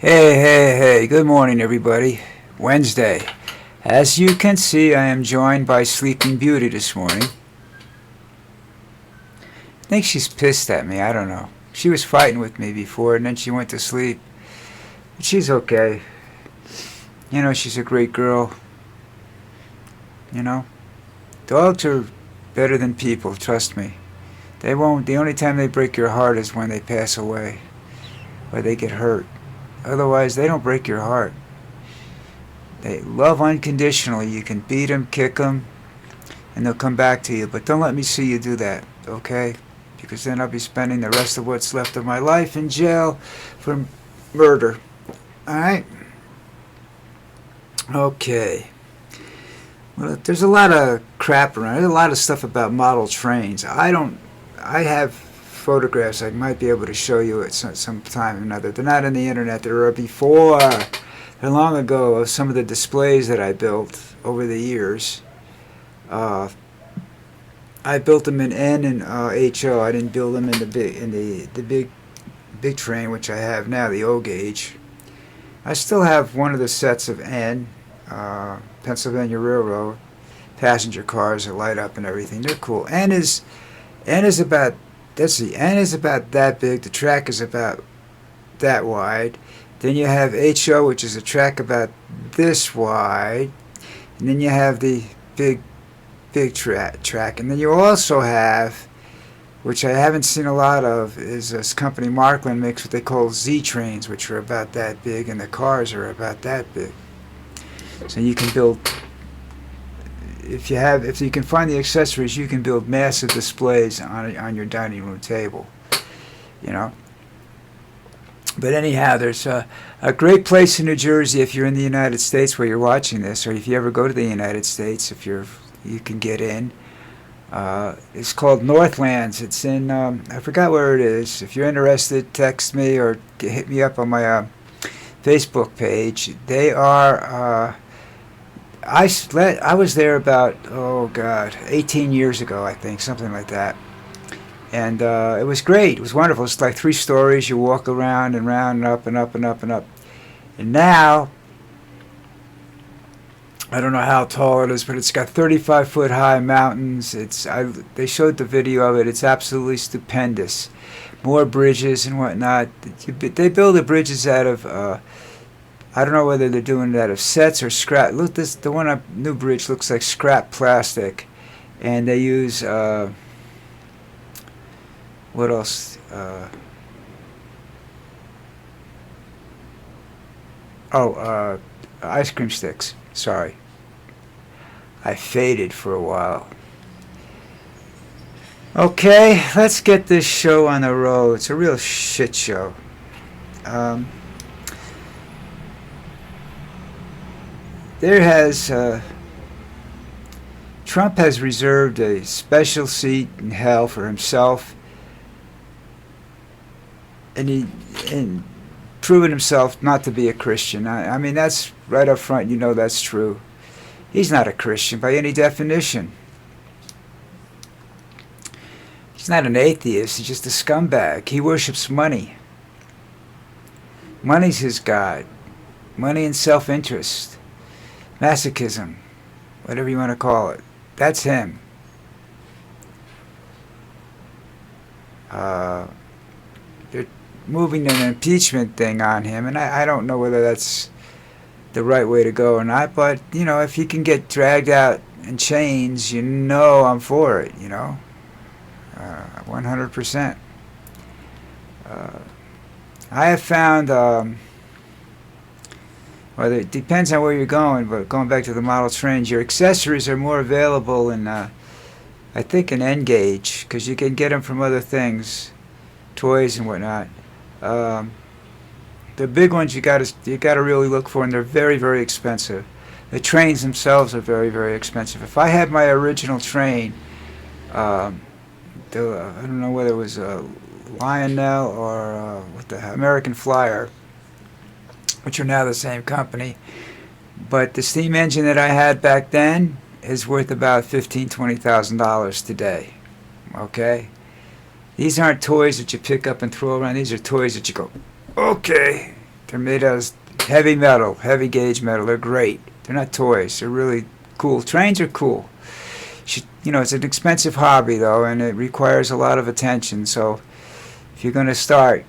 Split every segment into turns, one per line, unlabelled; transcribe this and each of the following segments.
Hey, good morning, everybody. Wednesday. As you can see, I am joined by Sleeping Beauty this morning. I think she's pissed at me, I don't know. She was fighting with me before, and then she went to sleep. But she's okay. You know, she's a great girl. You know, dogs are better than people, trust me. They won't, the only time they break your heart is when they pass away, or they get hurt. Otherwise, they don't break your heart. They love unconditionally. You can beat them, kick them, and they'll come back to you. But don't let me see you do that, okay? Because then I'll be spending the rest of what's left of my life in jail for murder. Alright? Okay. Well, there's a lot of crap around. There's a lot of stuff about model trains. I have photographs I might be able to show you at some time or another. They're not on the internet. They were before, they're long ago, of some of the displays that I built over the years. I built them in N and HO. I didn't build them in the big train, which I have now, the O gauge. I still have one of the sets of N, Pennsylvania Railroad passenger cars that light up and everything. They're cool. N is about. That's the N is about that big. The track is about that wide. Then you have HO, which is a track about this wide. And then you have the big track. And then you also have, which I haven't seen a lot of, is this company Markland makes what they call Z trains, which are about that big, and the cars are about that big. So you can build, if you can find the accessories, you can build massive displays on your dining room table, you know. But anyhow, there's a great place in New Jersey if you're in the United States where you're watching this, or if you ever go to the United States, if you can get in. It's called Northlands. It's in I forgot where it is. If you're interested, text me or hit me up on my Facebook page. They are. I was there about 18 years ago, I think, something like that. And it was great. It was wonderful. It's like 3 stories. You walk around and round and up and up and up and up. And now, I don't know how tall it is, but it's got 35-foot high mountains. They showed the video of it. It's absolutely stupendous. More bridges and whatnot. They build the bridges out of. I don't know whether they're doing it out of sets or scrap. Look, the one on New Bridge looks like scrap plastic, and they use what else? Ice cream sticks. Sorry, I faded for a while. Okay, let's get this show on the road. It's a real shit show. Trump has reserved a special seat in hell for himself, and proven himself not to be a Christian. I mean, that's right up front. You know that's true. He's not a Christian by any definition. He's not an atheist. He's just a scumbag. He worships money. Money's his god. Money and self-interest. Masochism, whatever you want to call it. That's him. They're moving an impeachment thing on him, and I don't know whether that's the right way to go or not, but, you know, if he can get dragged out in chains, you know I'm for it, you know. 100%. I have found... well, it depends on where you're going, but going back to the model trains, your accessories are more available in, I think, an N gauge, because you can get them from other things, toys and whatnot. The big ones you got to really look for, and they're very, very expensive. The trains themselves are very, very expensive. If I had my original train, I don't know whether it was a Lionel or American Flyer, which are now the same company, but the steam engine that I had back then is worth about $15,000-$20,000 today. Okay, These aren't toys that you pick up and throw around. These are toys that you go, okay, They're made out of heavy metal, heavy gauge metal. They're great. They're not toys. They're really cool. Trains are cool. It's an expensive hobby, though, and it requires a lot of attention. So if you're going to start,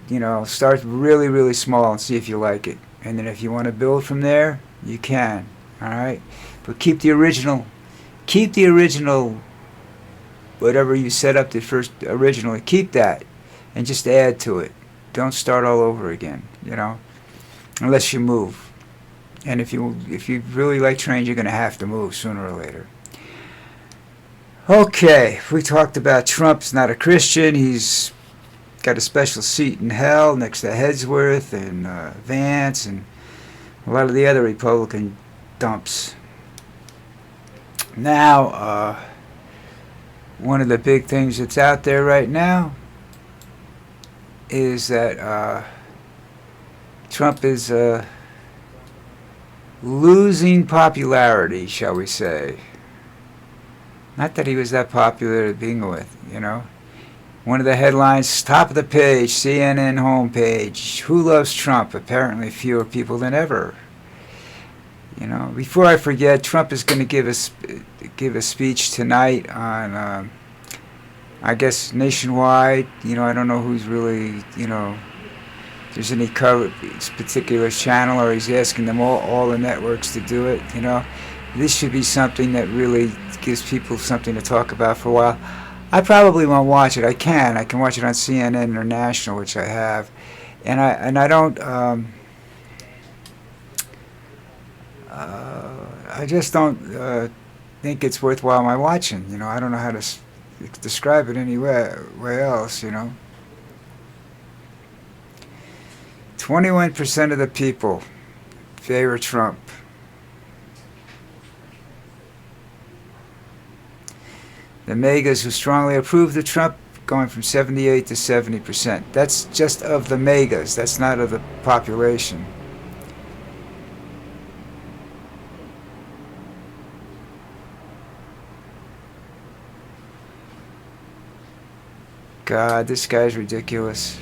start really, really small and see if you like it. And then if you want to build from there, you can. All right? But keep the original, whatever you set up the first originally, keep that and just add to it. Don't start all over again, unless you move. And if you really like trains, you're going to have to move sooner or later. Okay, we talked about Trump's not a Christian. He's got a special seat in hell next to Hedsworth and Vance and a lot of the other Republican dumps. Now, one of the big things that's out there right now is that Trump is losing popularity, shall we say. Not that he was that popular to begin with, One of the headlines, top of the page, CNN homepage, who loves Trump? Apparently fewer people than ever. Before I forget, Trump is going to give a speech tonight on, I guess, nationwide. I don't know who's really, there's any cover this particular channel, or he's asking them all the networks to do it. This should be something that really gives people something to talk about for a while. I probably won't watch it. I can watch it on CNN International, which I have, and I don't. I just don't think it's worthwhile my watching. I don't know how to describe it any way else. 21% of the people favor Trump. The megas who strongly approve of Trump going from 78 to 70%. That's just of the megas. That's not of the population. God, this guy's ridiculous.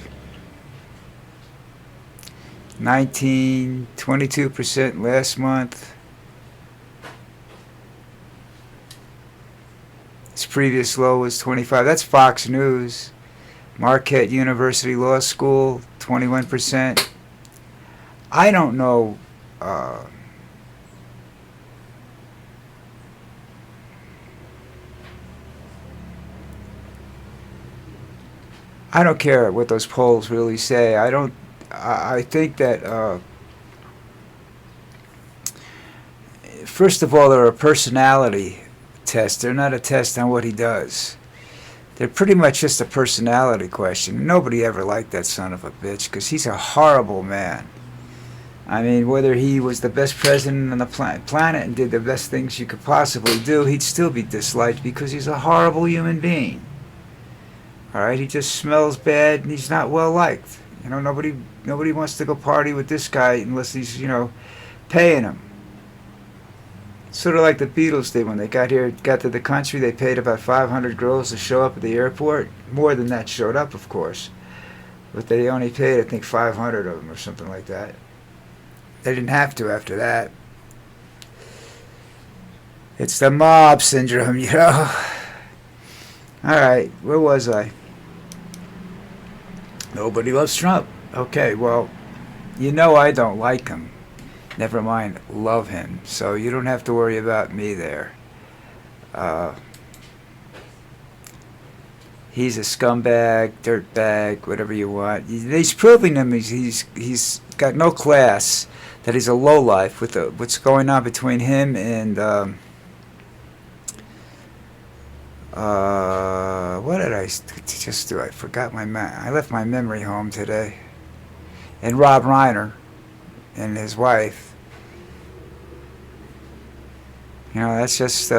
22% last month. Its previous low was 25. That's Fox News. Marquette University Law School, 21%. I don't know. I don't care what those polls really say. I think that first of all, they're a personality test. They're not a test on what he does. They're pretty much just a personality question. Nobody ever liked that son of a bitch because he's a horrible man. I mean, whether he was the best president on the planet and did the best things you could possibly do, he'd still be disliked because he's a horrible human being. All right, he just smells bad and he's not well liked. Nobody wants to go party with this guy unless he's, paying him. Sort of like the Beatles did when they got to the country. They paid about 500 girls to show up at the airport. More than that showed up, of course. But they only paid, I think, 500 of them or something like that. They didn't have to after that. It's the mob syndrome, All right, where was I? Nobody loves Trump. Okay, well, I don't like him. Never mind, love him. So you don't have to worry about me there. He's a scumbag, dirtbag, whatever you want. He's proving him he's got no class, that he's a lowlife with what's going on between him and what did I just do? I forgot I left my memory home today. And Rob Reiner and his wife. That's just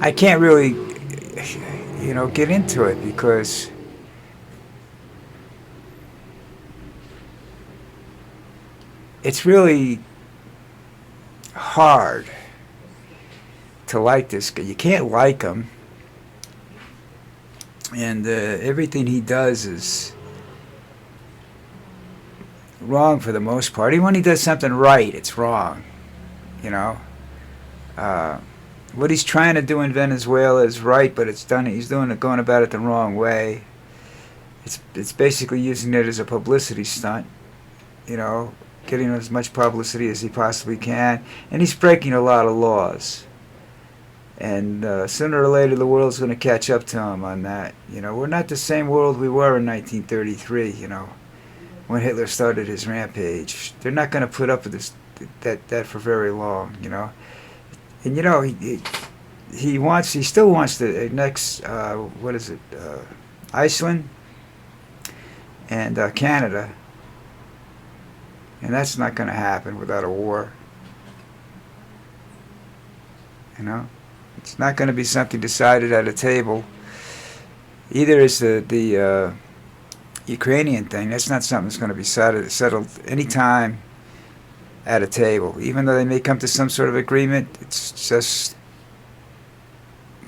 I can't really get into it because it's really hard to like this guy. You can't like him. And everything he does is wrong for the most part. Even when he does something right, it's wrong. You know, what he's trying to do in Venezuela is right, but it's done. He's doing it, going about it the wrong way. It's basically using it as a publicity stunt. You know, getting as much publicity as he possibly can, and he's breaking a lot of laws. And sooner or later, the world's going to catch up to him on that. You know, we're not the same world we were in 1933. You know, when Hitler started his rampage, they're not going to put up with this that for very long. You know, and you know he still wants to annex what is it, Iceland and Canada, and that's not going to happen without a war. You know. It's not going to be something decided at a table. Either is the Ukrainian thing. That's not something that's going to be settled any time at a table. Even though they may come to some sort of agreement, it's just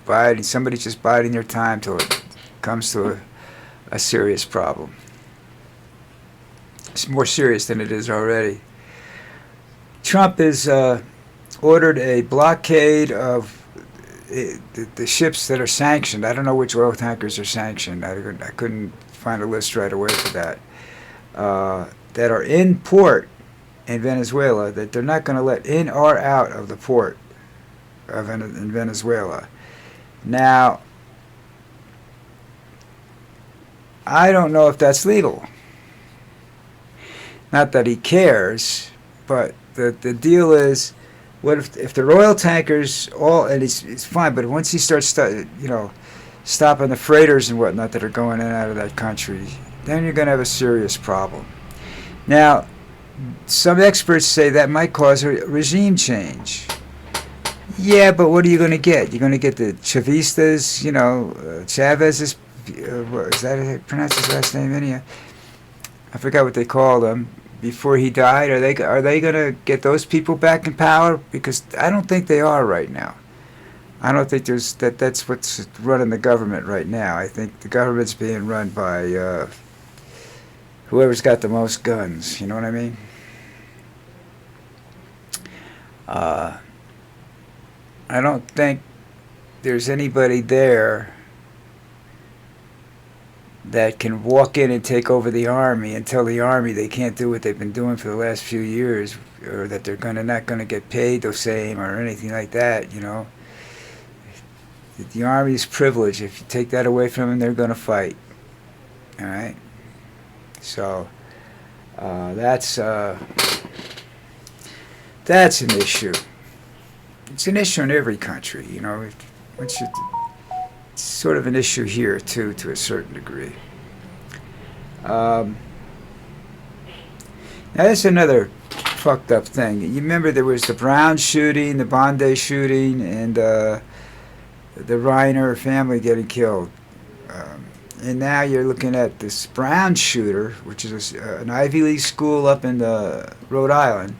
somebody's just biding their time till it comes to a serious problem. It's more serious than it is already. Trump has ordered a blockade of the ships that are sanctioned. I don't know which oil tankers are sanctioned. I couldn't find a list right away for that. That are in port in Venezuela, that they're not going to let in or out of the port in Venezuela. Now, I don't know if that's legal. Not that he cares, but the deal is, what if the oil tankers and it's fine, but once he starts stopping the freighters and whatnot that are going in and out of that country, then you're going to have a serious problem. Now, some experts say that might cause a regime change. Yeah, but what are you going to get? You're going to get the Chavistas, Chavez's, is that how you pronounce his last name? I forgot what they called him. Before he died, are they going to get those people back in power? Because I don't think they are right now. I don't think that's what's running the government right now. I think the government's being run by whoever's got the most guns. You know what I mean? I don't think there's anybody there that can walk in and take over the army and tell the army they can't do what they've been doing for the last few years, or that they're not going to get paid the same or anything like that. You know, the army's privilege. If you take that away from them, they're going to fight. All right. So that's an issue. It's an issue in every country. You know, it's sort of an issue here too, to a certain degree. Now that's another fucked up thing. You remember there was the Brown shooting, the Bondi shooting, and the Reiner family getting killed. And now you're looking at this Brown shooter, which is an Ivy League school up in Rhode Island.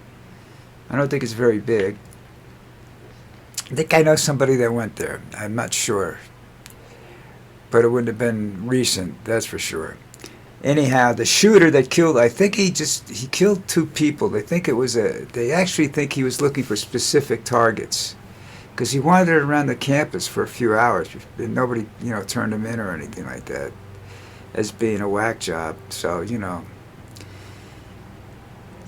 I don't think it's very big. I think I know somebody that went there. I'm not sure. But it wouldn't have been recent, that's for sure. Anyhow, the shooter that killed, I think he killed 2 people. They actually think he was looking for specific targets, because he wandered around the campus for a few hours. And nobody, turned him in or anything like that as being a whack job. So,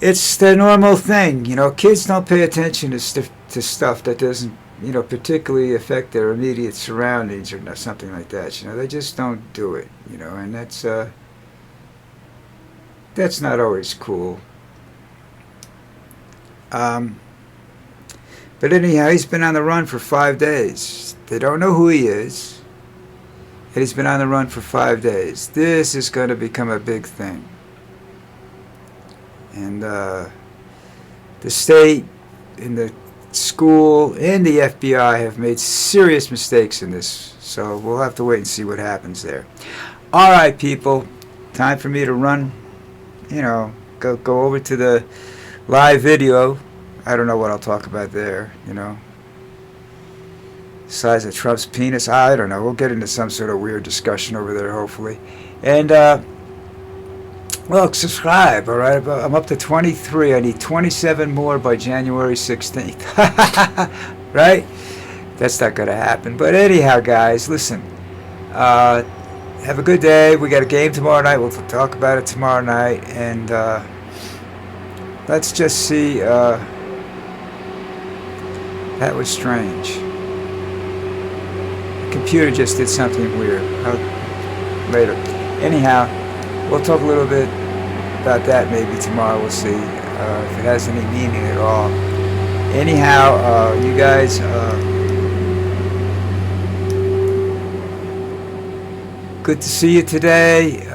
it's the normal thing. Kids don't pay attention to stuff that doesn't, particularly affect their immediate surroundings or something like that. They just don't do it. And that's not always cool. But anyhow, he's been on the run for 5 days. They don't know who he is, and he's been on the run for 5 days. This is going to become a big thing. And the state and the school and the FBI have made serious mistakes in this, so we'll have to wait and see what happens there. All right, people, time for me to run. Go over to the live video. I don't know what I'll talk about there. size of Trump's penis. I don't know. We'll get into some sort of weird discussion over there, hopefully. And, well, subscribe, all right? I'm up to 23. I need 27 more by January 16th. Right? That's not going to happen. But anyhow, guys, listen. Have a good day. We got a game tomorrow night. We'll talk about it tomorrow night. And let's just see. That was strange. The computer just did something weird. Later. Anyhow, we'll talk a little bit about that maybe tomorrow. We'll see if it has any meaning at all. Anyhow, you guys, good to see you today.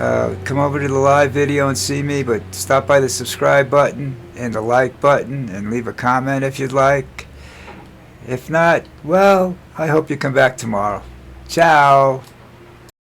Come over to the live video and see me, but stop by the subscribe button and the like button and leave a comment if you'd like. If not, well, I hope you come back tomorrow. Ciao.